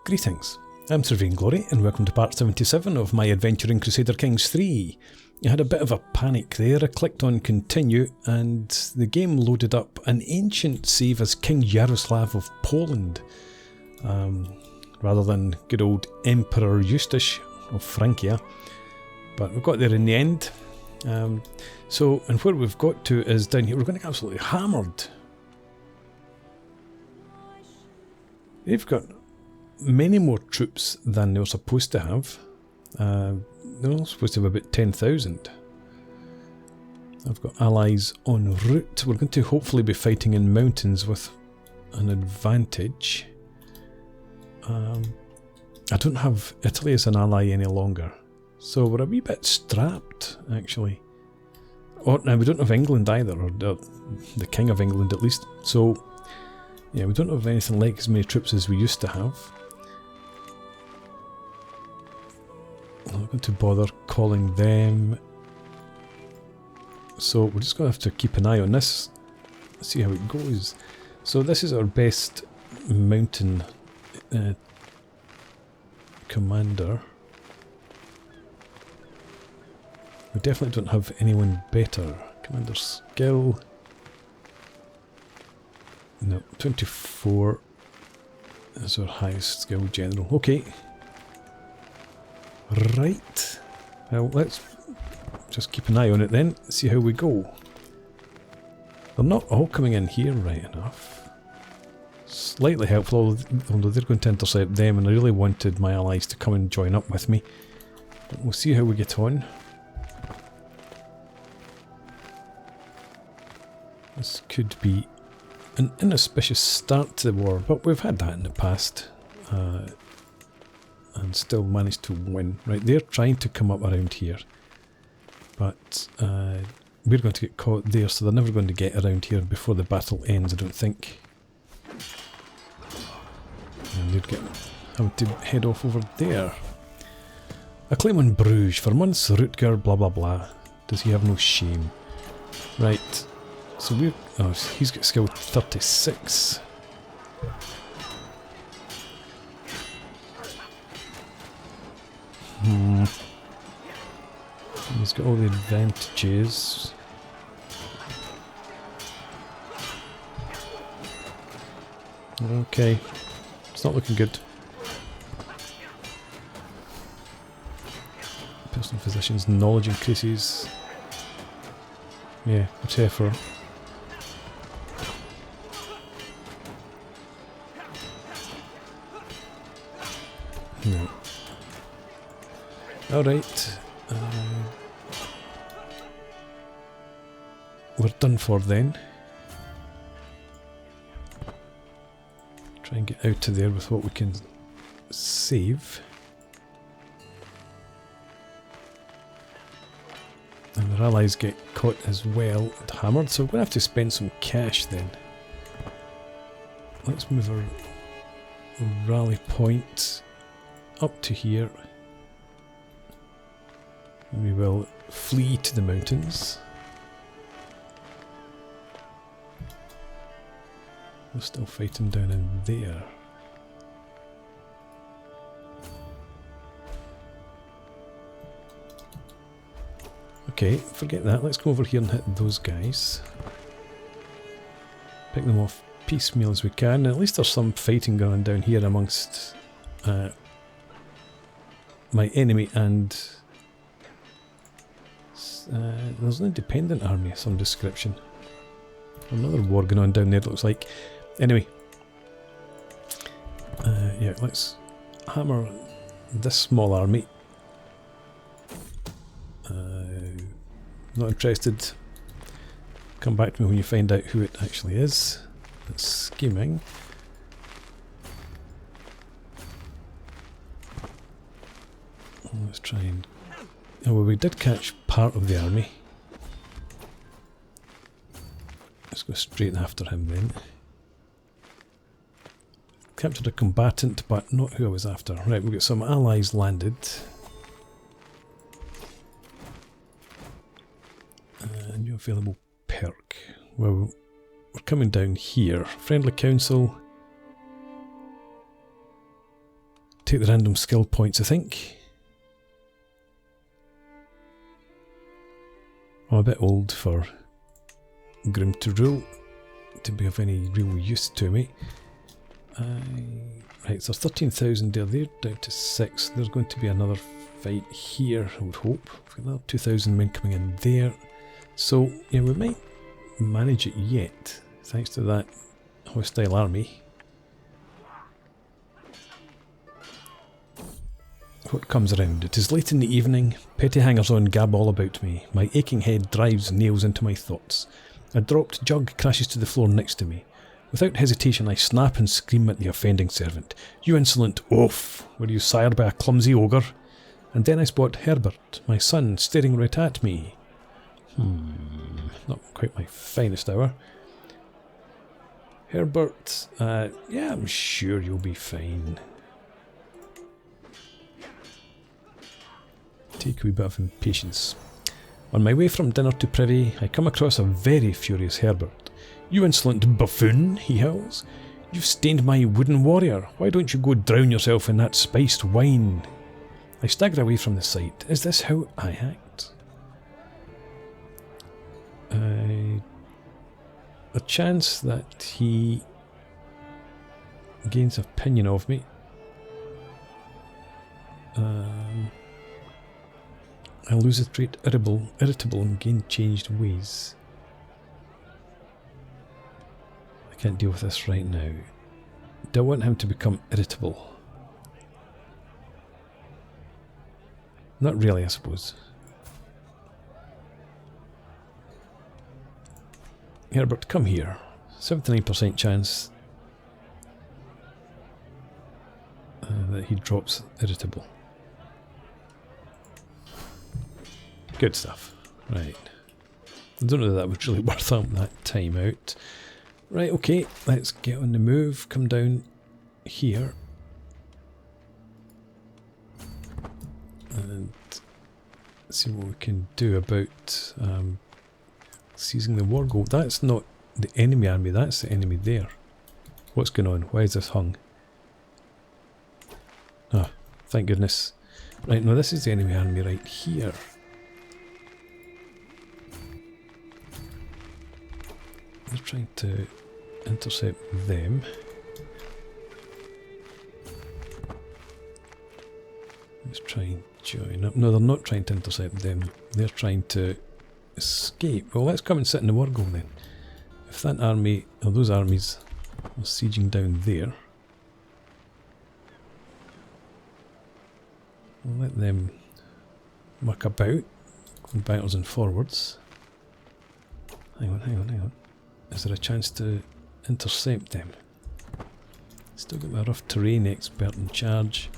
Greetings, I'm Sir Vainglory and welcome to part 77 of my adventure in Crusader Kings 3. I had a bit of a panic there. I clicked on continue and the game loaded up an ancient save as King Yaroslav of Poland, rather than good old Emperor Eustace of Francia. But we got there in the end. And where we've got to is down here. We're going to get absolutely hammered. They've got many more troops than they were supposed to have. They're supposed to have about 10,000. I've got allies en route. We're going to hopefully be fighting in mountains with an advantage. I don't have Italy as an ally any longer, so we're a wee bit strapped actually. Now we don't have England either, or the King of England at least. So yeah, we don't have anything like as many troops as we used to have. I'm not going to bother calling them. So we're just going to have to keep an eye on this, see how it goes. So this is our best mountain commander. We definitely don't have anyone better. Commander skill. No, 24 is our highest skill general. Okay. Right. Well, let's just keep an eye on it then, see how we go. They're not all coming in here right enough. Slightly helpful, although they're going to intercept them, and I really wanted my allies to come and join up with me. But we'll see how we get on. This could be an inauspicious start to the war, but we've had that in the past. And still managed to win. Right, they're trying to come up around here. But we're going to get caught there, so they're never going to get around here before the battle ends, I don't think. And they'd get having to head off over there. A claim on Bruges. For months, Rutger, blah blah blah. Does he have no shame? Right. So we're... oh, he's got skill 36. He's got all the advantages. Okay. It's not looking good. Personal physician's knowledge increases. Yeah, whatever. No. Alright. We're done for then. Try and get out of there with what we can save. And our allies get caught as well and hammered, so we're going to have to spend some cash then. Let's move our rally point up to here. And we will flee to the mountains. We're still fighting down in there. Okay, forget that. Let's go over here and hit those guys. Pick them off piecemeal as we can. At least there's some fighting going on down here amongst my enemy and... there's an independent army of some description. Another war going on down there, it looks like. Anyway. Yeah, let's hammer this small army. Not interested. Come back to me when you find out who it actually is. It's scheming. Let's try and... oh, well, we did catch part of the army. Let's go straight after him then. Captured a combatant, but not who I was after. Right, we've got some allies landed. New available perk. Well, we're coming down here. Friendly council. take the random skill points, I think. I'm a bit old for Grim to Rule to be of any real use to me. Right, so 13,000 there, they're down to 6. There's going to be another fight here, I would hope. We've got another 2,000 men coming in there. So, yeah, we might manage it yet, thanks to that hostile army. What comes around? It is late in the evening. Petty hangers-on gab all about me. My aching head drives nails into my thoughts. A dropped jug crashes to the floor next to me. Without hesitation, I snap and scream at the offending servant. You insolent oaf! Were you sired by a clumsy ogre? And then I spot Herbert, my son, staring right at me. Not quite my finest hour. Herbert, yeah, I'm sure you'll be fine. Take a wee bit of impatience. On my way from dinner to privy, I come across a very furious Herbert. You insolent buffoon, he howls. You've stained my wooden warrior. Why don't you go drown yourself in that spiced wine? I stagger away from the sight. Is this how I act? A chance that he gains opinion of me. I lose the trait irritable and gain changed ways. I can't deal with this right now. Do I want him to become irritable? Not really, I suppose. Herbert, come here. 79% chance that he drops irritable. Good stuff. Right. I don't know that that was really worth that time out. Right, okay, let's get on the move. Come down here. And see what we can do about seizing the war gold. That's not the enemy army, that's the enemy there. What's going on? Why is this hung? Ah, thank goodness. Right, no, this is the enemy army right here. They're trying to intercept them. Let's try and join up. No, they're not trying to intercept them. They're trying to escape. Well, let's come and sit in the war goal then. If that army, or those armies, are sieging down there, we'll let them muck about, going backwards and forwards. Hang on, hang on, hang on. Is there a chance to intercept them? Still got my rough terrain expert in charge.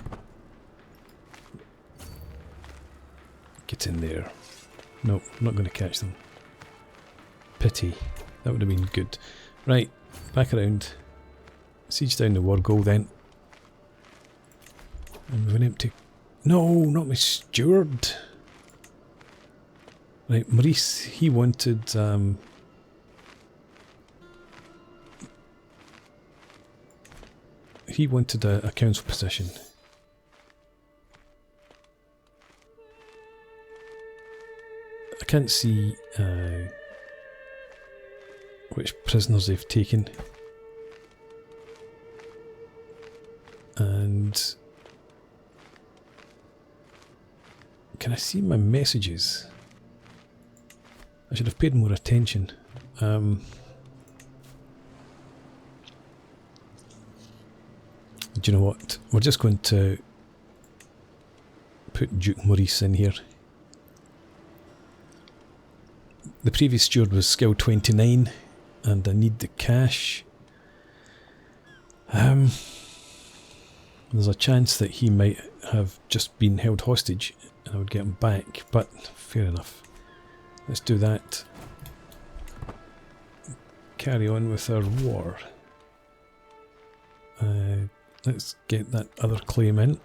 Get in there. Nope, not going to catch them. Pity. That would have been good. Right, back around. Siege down the war goal then. And we've an empty... No, not my steward! Right, Maurice, he wanted... he wanted a council position. I can't see which prisoners they've taken. And can I see my messages? I should have paid more attention. Do you know what? We're just going to put Duke Maurice in here. The previous steward was skill 29 and I need the cash. There's a chance that he might have just been held hostage and I would get him back, but fair enough. Let's do that. Carry on with our war. Let's get that other claim in.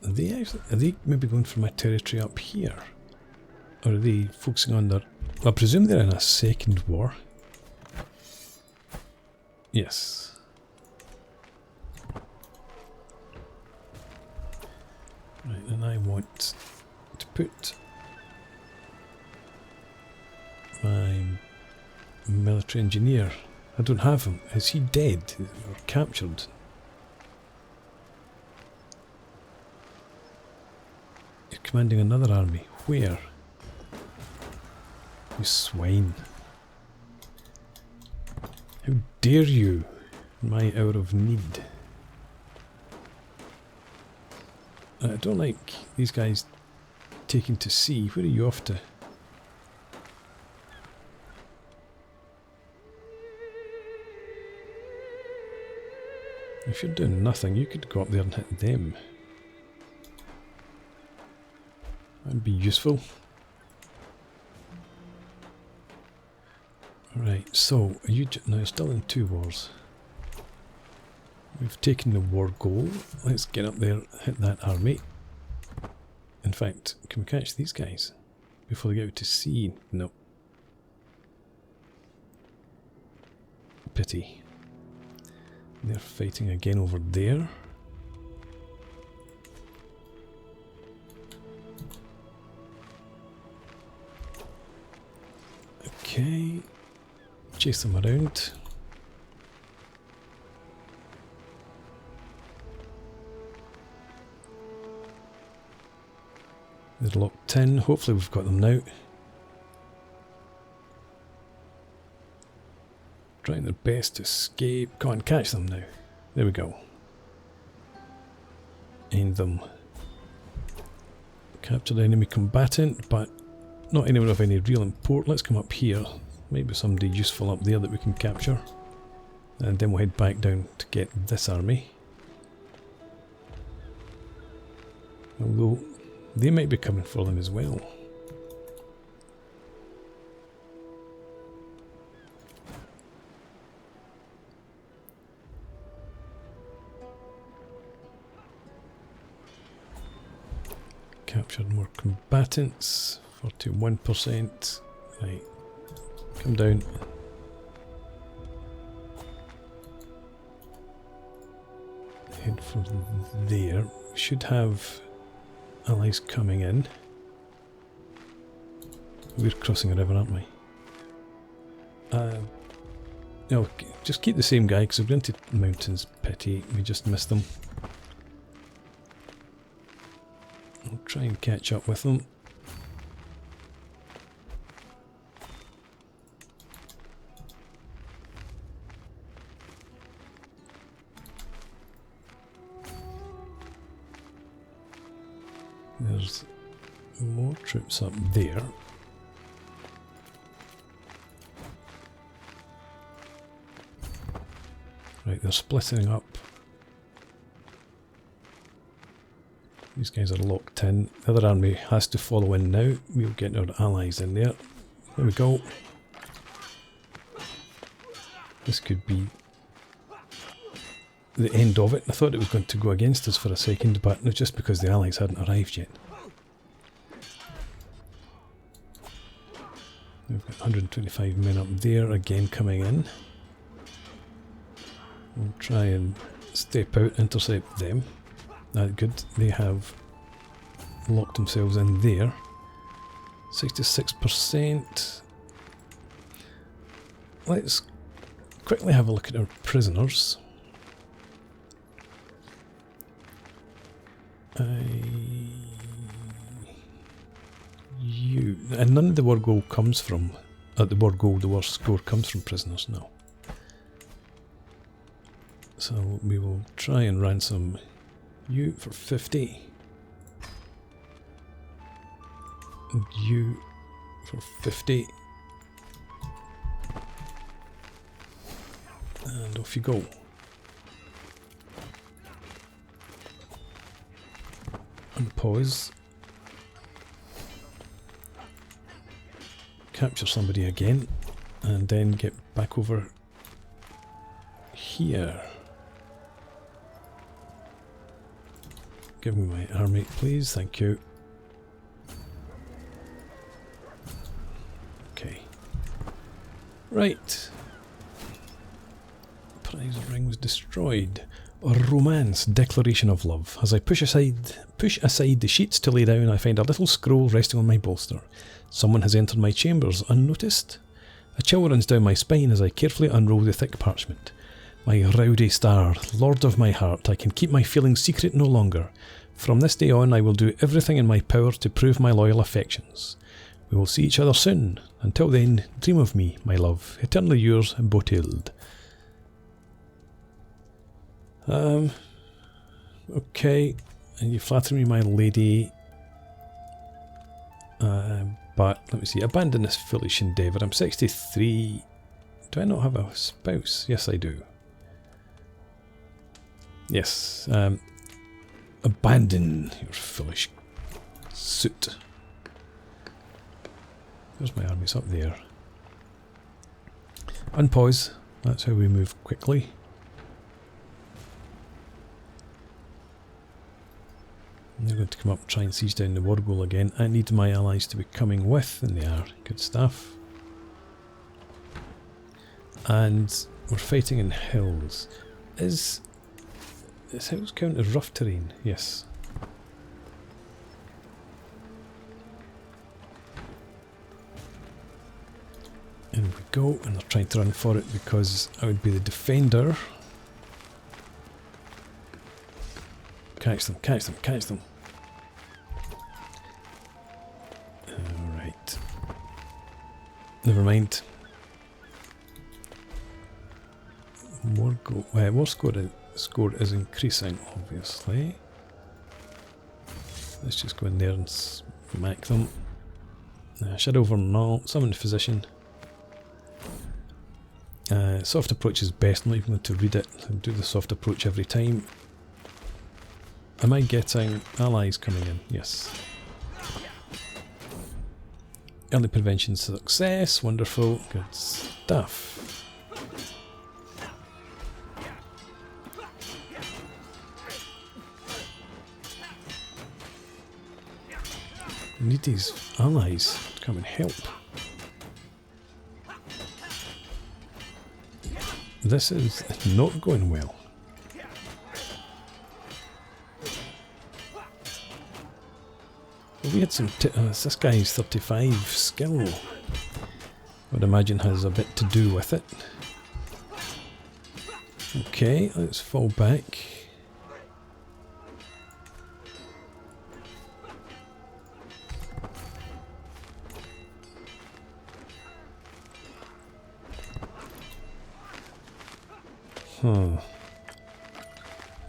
Are they maybe going for my territory up here? Or are they focusing on their I presume they're in a second war. Yes. Right, and I want to put my military engineer. I don't have him. Is he dead or captured? You're commanding another army. Where? You swine. How dare you in my hour of need? I don't like these guys taking to sea. Where are you off to? If you're doing nothing, you could go up there and hit them. That'd be useful. Right, so are you now still in 2 wars? We've taken the war goal. Let's get up there, hit that army. In fact, can we catch these guys before they get out to sea? No. Pity. They're fighting again over there. Okay. Chase them around. They're locked in. Hopefully we've got them now. Trying their best to escape. Come on, catch them now. There we go. End them. Capture the enemy combatant, but not anyone of any real import. Let's come up here. Maybe somebody useful up there that we can capture. And then we'll head back down to get this army. Although they might be coming for them as well. Captured more combatants. 41%. Right. Come down. Head for there. We should have allies coming in. We're crossing a river, aren't we? No, just keep the same guy because we're going to mountains. Pity, we just missed them. I'll try and catch up with them. There's more troops up there. Right, they're splitting up. These guys are locked in. The other army has to follow in now. We'll get our allies in there. There we go. This could be the end of it. I thought it was going to go against us for a second, but it's just because the allies hadn't arrived yet. We've got 125 men up there again coming in. We'll try and step out, intercept them. Good. They have locked themselves in there. 66%. Let's quickly have a look at our prisoners. And none of the war goal comes from, the war score comes from prisoners, no. So we will try and ransom you for 50. And you for 50. And off you go. And pause. Capture somebody again. And then get back over here. Give me my army, please. Thank you. Okay. Right. Prize ring was destroyed. A romance, declaration of love. As I push aside the sheets to lay down, I find a little scroll resting on my bolster. Someone has entered my chambers unnoticed. A chill runs down my spine as I carefully unroll the thick parchment. My rowdy star, lord of my heart, I can keep my feelings secret no longer. From this day on, I will do everything in my power to prove my loyal affections. We will see each other soon. Until then, dream of me, my love. Eternally yours, Botild. Okay, and you flatter me, my lady. But, let me see, abandon this foolish endeavour. I'm 63. Do I not have a spouse? Yes, I do. Yes, abandon your foolish suit. There's my armies up there. Unpause. That's how we move quickly. And they're going to come up and try and siege down the Wargoal again. I need my allies to be coming with, and they are. Good stuff. And we're fighting in hills. Is hills count as rough terrain? Yes. In we go, and they're trying to run for it because I would be the defender. Catch them, catch them, catch them. Alright. Never mind. War score is increasing, obviously. Let's just go in there and smack them. Shadow over null, summon physician. Soft approach is best, I'm not even going to read it. I'll do the soft approach every time. Am I getting allies coming in? Yes. Early prevention success, wonderful, good stuff. We need these allies to come and help. This is not going well. We had some. This guy's 35 skill. I would imagine has a bit to do with it. Okay, let's fall back.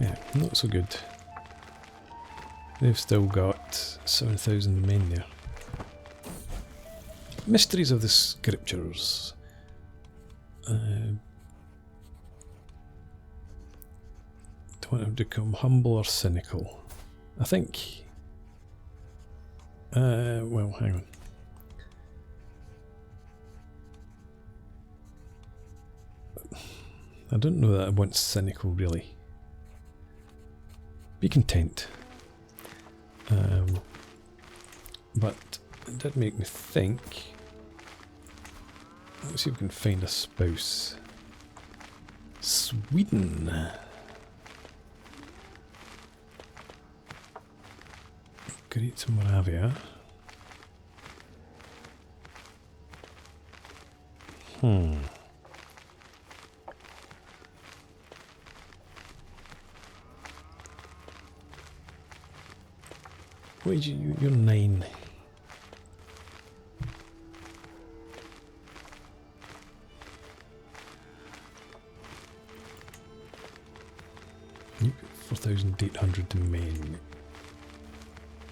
Yeah, not so good. They've still got 7,000 men there. Mysteries of the Scriptures. Do I want to become humble or cynical? I think... well, hang on. I don't know that I want cynical, really. Be content. But it did make me think. Let's see if we can find a spouse. Sweden. Great Moravia. What did you're 9. You've got 4,800 men.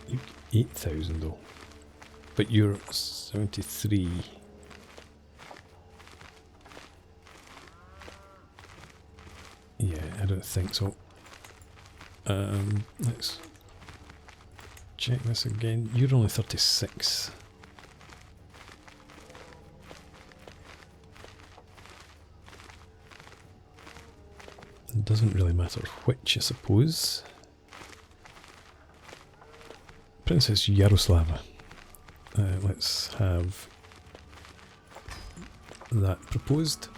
You've got 8,000 though. But you're 73. Yeah, I don't think so. Let's check this again. You're only 36. It doesn't really matter which, I suppose. Princess Yaroslava. Let's have that proposed.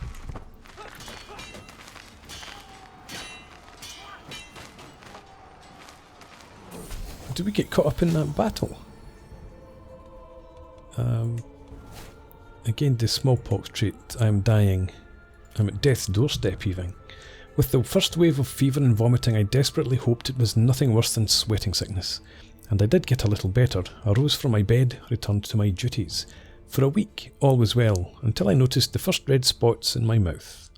Did we get caught up in that battle? Again, the smallpox trait. I am dying. I'm at death's doorstep even. With the first wave of fever and vomiting, I desperately hoped it was nothing worse than sweating sickness. And I did get a little better. I rose from my bed, returned to my duties. For a week, all was well, until I noticed the first red spots in my mouth.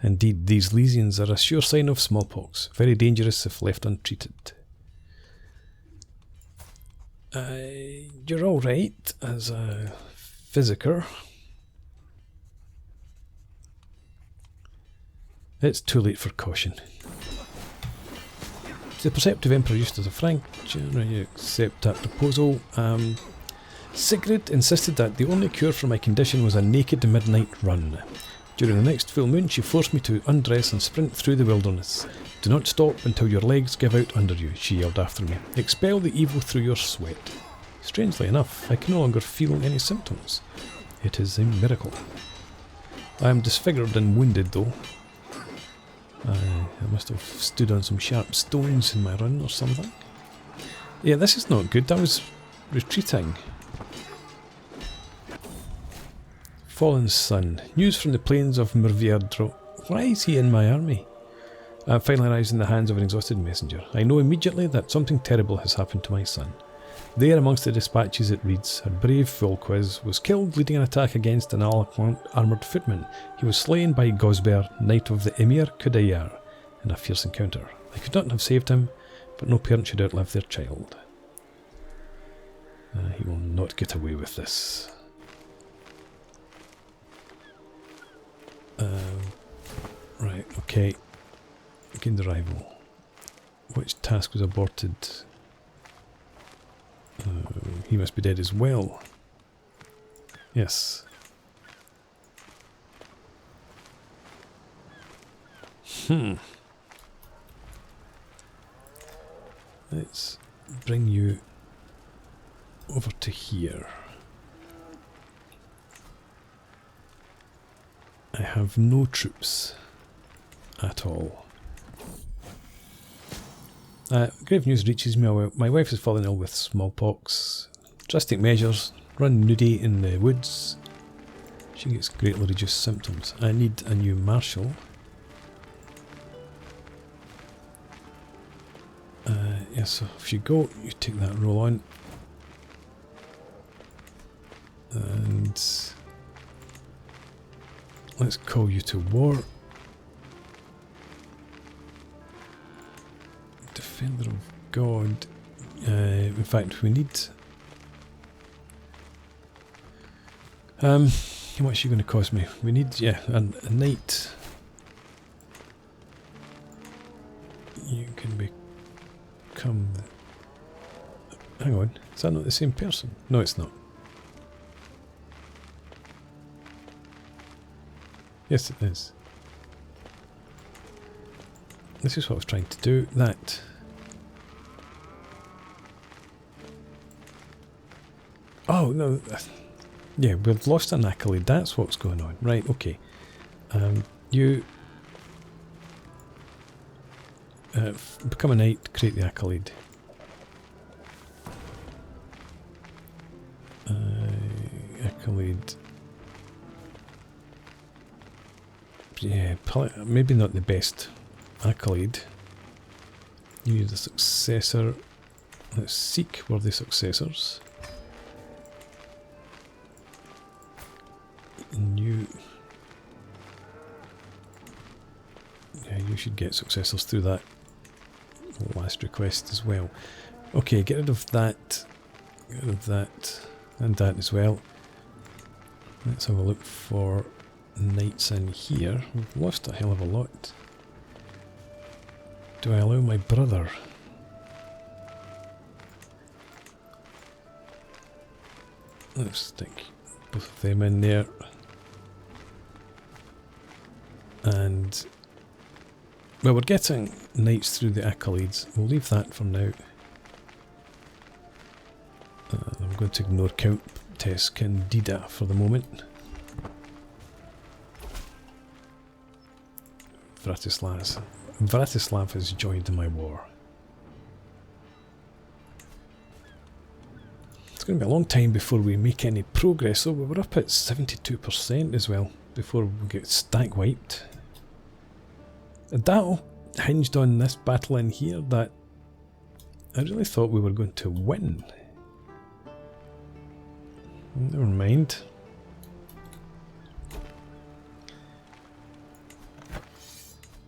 Indeed, these lesions are a sure sign of smallpox, very dangerous if left untreated. You're alright as a physiker. It's too late for caution. The Perceptive Emperor used as a frank, I accept that proposal. Sigrid insisted that the only cure for my condition was a naked midnight run. During the next full moon she forced me to undress and sprint through the wilderness. Do not stop until your legs give out under you, she yelled after me. Expel the evil through your sweat. Strangely enough, I can no longer feel any symptoms. It is a miracle. I am disfigured and wounded though. I must have stood on some sharp stones in my run or something. Yeah, this is not good. I was retreating. Fallen Sun. News from the plains of Murviadro. Why is he in my army? I'm finally arrived in the hands of an exhausted messenger. I know immediately that something terrible has happened to my son. There amongst the dispatches it reads, a brave Volquiz was killed leading an attack against an armoured footman. He was slain by Gosber, knight of the Emir Khudayar, in a fierce encounter. I could not have saved him, but no parent should outlive their child. He will not get away with this. Right, okay. Gained arrival. Which task was aborted? He must be dead as well. Yes. Let's bring you over to here. I have no troops at all. Grave news reaches me. My wife has fallen ill with smallpox. Drastic measures. Run nudie in the woods. She gets greatly reduced symptoms. I need a new marshal. Yeah, so if you go, you take that roll on. And let's call you to war. Defender of God. In fact, we need... how much are you going to cost me? We need, yeah, a knight. You can become... Hang on, is that not the same person? No, it's not. Yes, it is. This is what I was trying to do. That. Oh, no. Yeah, we've lost an accolade. That's what's going on. Right, okay. You become a knight, create the accolade. Accolade. Yeah, maybe not the best accolade. You need a successor. Let's seek worthy successors. And you... yeah, you should get successors through that last request as well. Okay, get rid of that. Get rid of that. And that as well. Let's have a look for knights in here. We've lost a hell of a lot. Do I allow my brother? Let's stick both of them in there. And... well, we're getting knights through the accolades. We'll leave that for now. I'm going to ignore Countess Candida for the moment. Vratislav has joined my war. It's going to be a long time before we make any progress, so we're up at 72% as well, before we get stack wiped. And that all hinged on this battle in here that I really thought we were going to win. Never mind.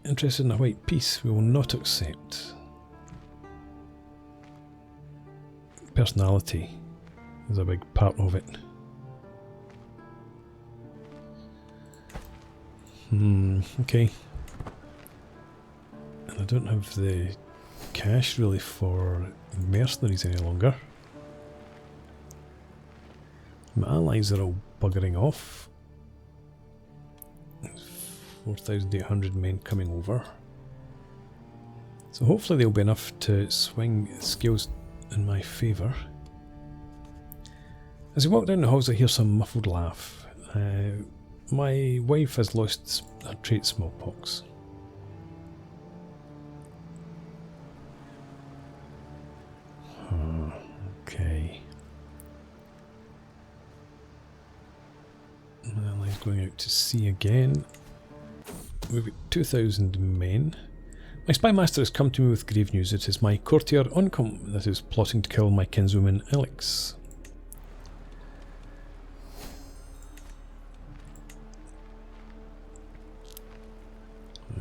Interested in a white piece, we will not accept. Personality is a big part of it. Okay. And I don't have the cash really for mercenaries any longer. My allies are all buggering off. 4,800 men coming over. So hopefully there'll be enough to swing scales in my favour. As we walk down the halls I hear some muffled laugh. My wife has lost her trait smallpox. Okay. My allies going out to sea again. We've got 2,000 men. My spy master has come to me with grave news. It is my courtier Oncom that is plotting to kill my kinswoman Alex.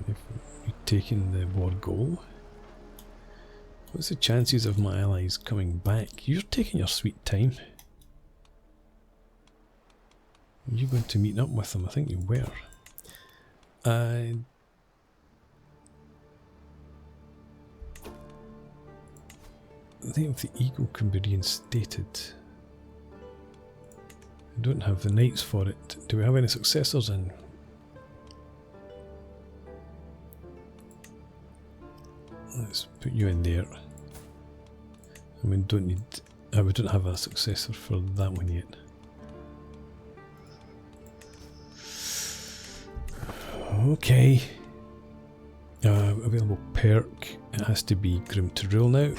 We've taken the war goal. What's the chances of my allies coming back? You're taking your sweet time. You're going to meet up with them, I think you were. I think if the eagle can be reinstated. I don't have the knights for it. Do we have any successors in? Let's put you in there. I mean, we don't have a successor for that one yet. Okay. Available perk. It has to be Grim to Rule now.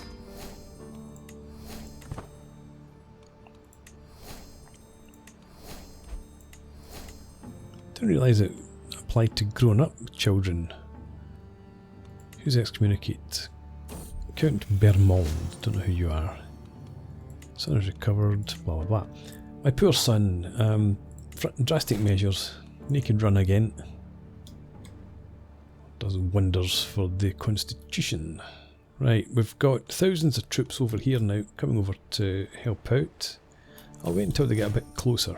Didn't realise it applied to grown-up children. Who's excommunicate? Count Bermond. Don't know who you are. Son is recovered. Blah blah blah. My poor son. Drastic measures. Naked run again. Does wonders for the constitution. Right, we've got thousands of troops over here now, coming over to help out. I'll wait until they get a bit closer.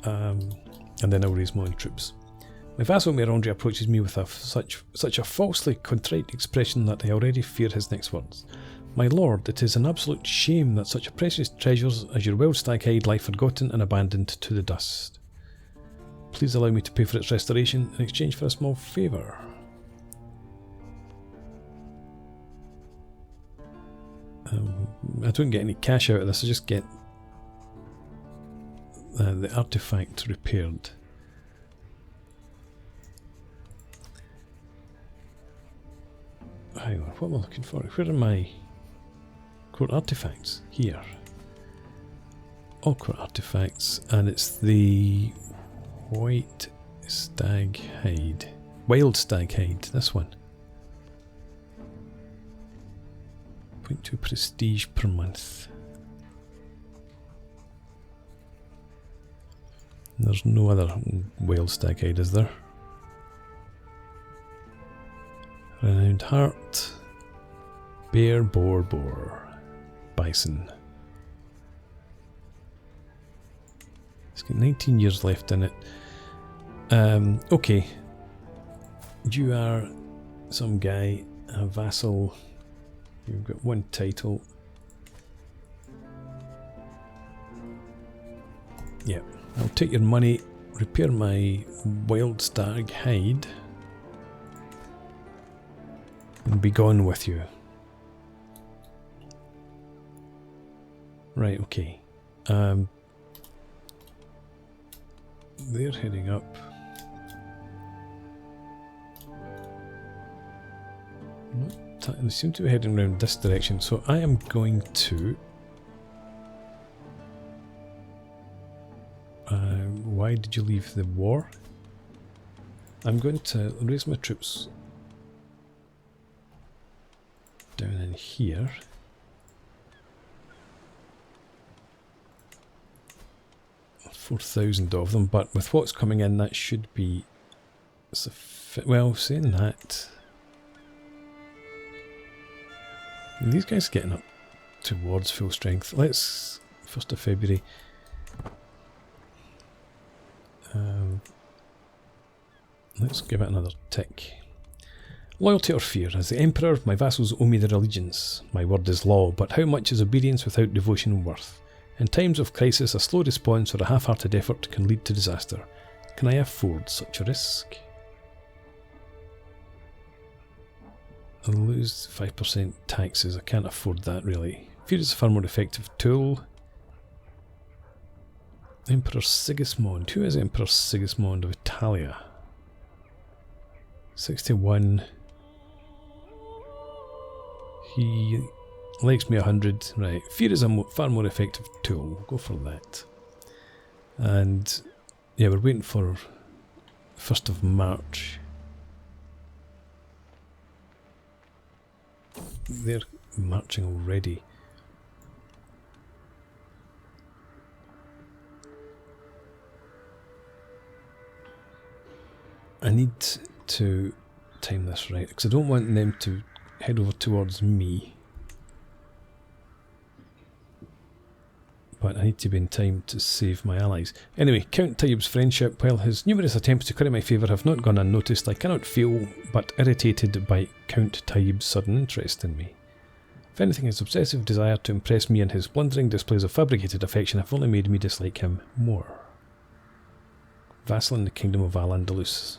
And then I'll raise my own troops. My vassal Emir Khudayar approaches me with such a falsely contrite expression that I already fear his next words. My lord, it is an absolute shame that such a precious treasures as your wild stag hide lie forgotten and abandoned to the dust. Please allow me to pay for its restoration in exchange for a small favour. I don't get any cash out of this, I just get the artifact repaired. Hang on, what am I looking for? Where are my court artifacts? Here. All court artifacts, and it's the white stag hide. Wild stag hide, this one. 0.2 prestige per month. There's no other wild stag hide, is there? Renowned heart. Bear, boar. Bison. It's got 19 years left in it. Okay. You are some guy, a vassal. You've got one title. Yeah, I'll take your money, repair my wild stag hide, and be gone with you. Right, okay. They're heading up. they seem to be heading around this direction, so I am going to... why did you leave the war? I'm going to raise my troops down in here. $4,000 of them, but with what's coming in, that should be well, saying that, these guys are getting up towards full strength. Let's 1st of February. Let's give it another tick. Loyalty or fear? As the Emperor, my vassals owe me their allegiance. My word is law, but how much is obedience without devotion worth? In times of crisis, a slow response or a half-hearted effort can lead to disaster. Can I afford such a risk? I'll lose 5% taxes. I can't afford that, really. Fear is a far more effective tool. Emperor Sigismund. Who is Emperor Sigismund of Italia? 61. He likes me 100. Right. Fear is a far more effective tool. We'll go for that. And yeah, we're waiting for 1st of March. They're marching already. I need to time this right, because I don't want them to head over towards me. But I need to be in time to save my allies. Anyway, Count Tayyib's friendship, while his numerous attempts to curry my favour have not gone unnoticed, I cannot feel but irritated by Count Tayyib's sudden interest in me. If anything, his obsessive desire to impress me and his blundering displays of fabricated affection have only made me dislike him more. Vassal in the Kingdom of Al-Andalus.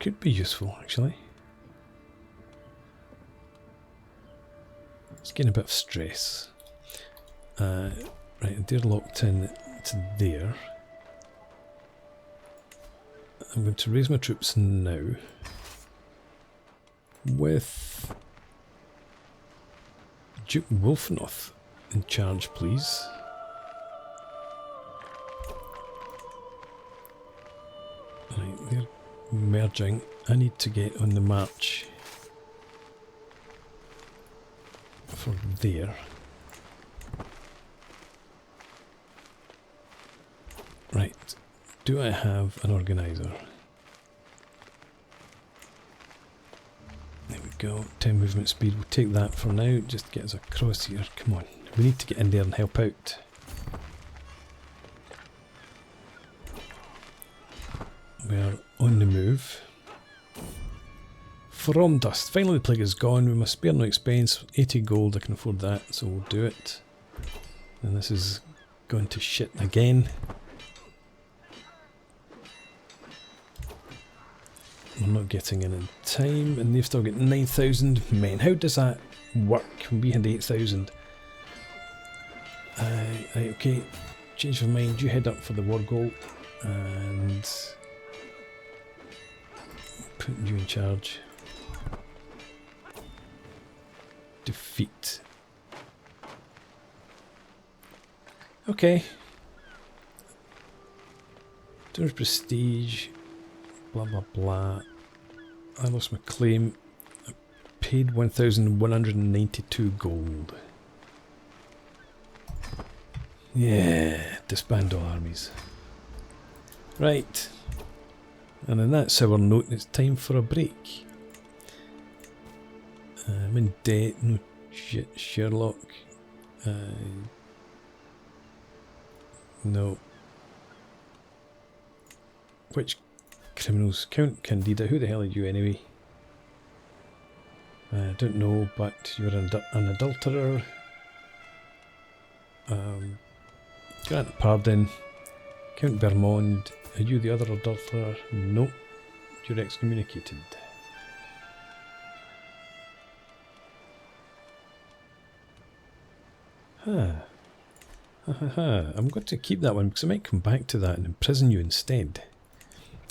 Could be useful, actually. It's getting a bit of stress. Right, they're locked in to there. I'm going to raise my troops now. With Duke Wolfenoth in charge, please. Right, they're merging. I need to get on the march for there. Right, do I have an organizer? There we go, 10 movement speed, we'll take that for now, just get us across here, come on, we need to get in there and help out. We're on the move. From dust. Finally the plague is gone. We must spare no expense. 80 gold, I can afford that, so we'll do it. And this is going to shit again. We're not getting in time, and they've still got 9,000 men. How does that work when we had 8,000? Okay, change of mind. You head up for the war goal, and put you in charge. Defeat. Okay. 200 prestige. Blah blah blah. I lost my claim. I paid 1,192 gold. Yeah, disband all armies. Right. And on that sour note, it's time for a break. I'm in debt, no shit, Sherlock. No. Which criminals? Count Candida, who the hell are you anyway? I don't know, but you're an adulterer. Grant pardon. Count Bermond, are you the other adulterer? Nope, you're excommunicated. I'm going to keep that one because I might come back to that and imprison you instead.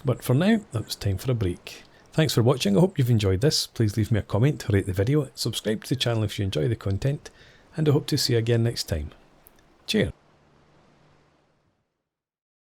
But for now, that was time for a break. Thanks for watching. I hope you've enjoyed this. Please leave me a comment, rate the video, subscribe to the channel if you enjoy the content, and I hope to see you again next time. Cheers.